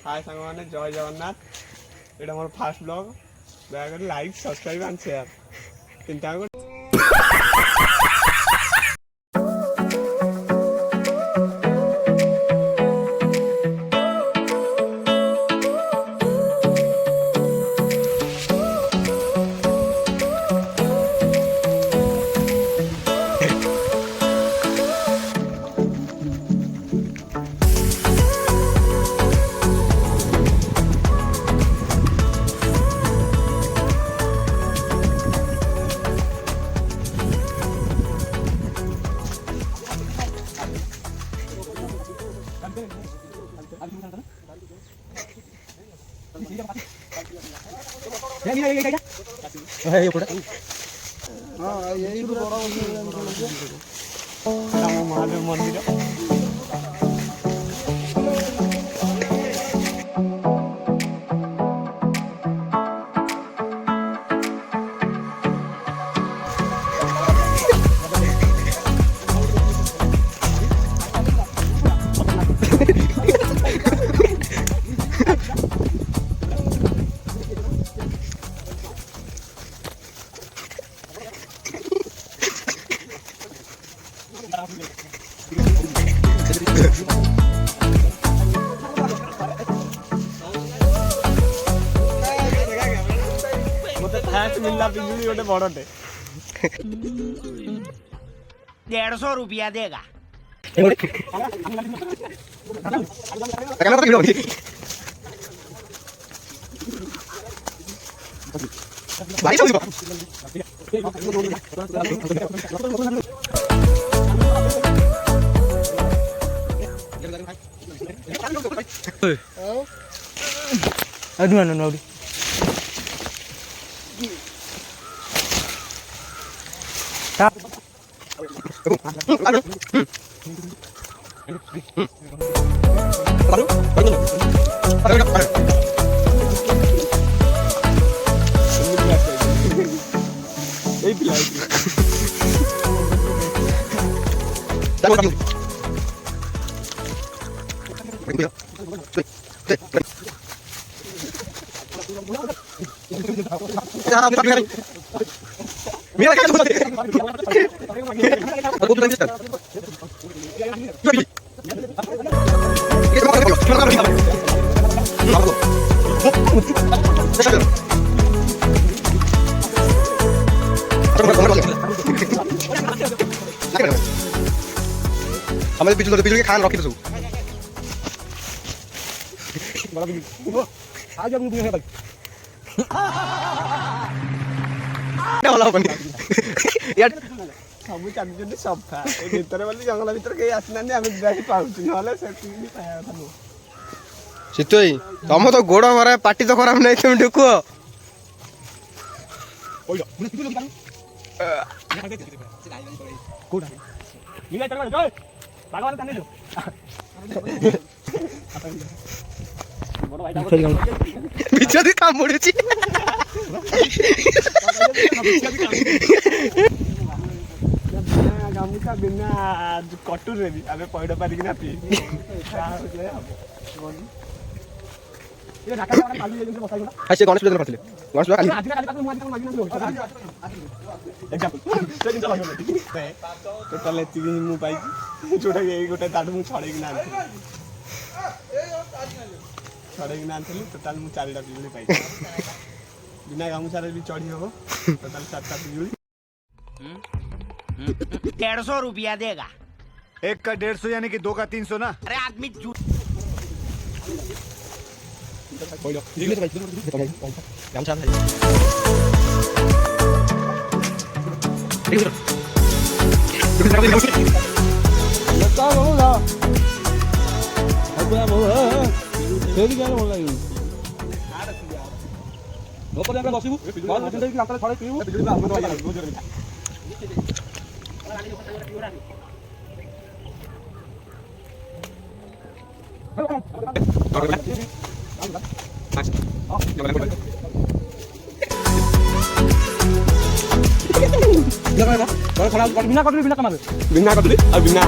हाय सांग मैंने जय जगन्नाथ এটা আমার ফার্স্ট ব্লগ দয়া করে লাইক সাবস্ক্রাইব এন্ড শেয়ার চিন্তা করো महादेव मंदिर मिलना पिंजरी गोटे बड़टे 150 रुपया देगा aduh anu Mira que हमारे बिजली के खान रखी तो आज हम भी है भाई क्या वाला बन यार ସବୁ ଚାଲିଛନ୍ତି ସଫା ଏ ଭିତରେ ବୋଲି ଜଙ୍ଗଲ ଭିତରେ କେହି ଆସିନାହାନ୍ତି ଆମେ ଯାଇ ପାଉଛୁ ନହେଲେ ସେତିକି ପାଇବା କଥା ନୁହଁ ସିତୋଇ ତମ ତ ଗୋଡ ମରା ପାଟି ତ ଖରାପ ନାହିଁ ତମେ ଢୁକୁଅ ବିଛାଦି କାମୁଡୁଛି ଗାମୁଛା ବିନା କଟୁରେ ବି ଆମେ ପଇଡ଼ ପାରିକିନା ପିଇ ସେ ଗଣେଶ ପୂଜା କରିଥିଲେ ଗଣେଶ ପୂଜା ଟୋଟାଲ ଏତିକି ହିଁ ମୁଁ ପାଇଛି ଯୋଉଟାକି ଏଇ ଗୋଟେ ତାଠୁ ମୁଁ ଛଡ଼େଇକିନା ଆଣିଥିଲି ଟୋଟାଲ ମୁଁ 4ଟା ପିଜୁଳି ପାଇଛି ବିନା ଗାମୁଛାରେ ବି ଚଢ଼ି ହବ ଟୋଟାଲ 4ଟା ପିଜୁଳି 150 रुपया देगा एक का 150 यानी कि 2 का 300 ना अरे आदमी झूठ बिना कटली बिना कमाल बिना कटली और बिना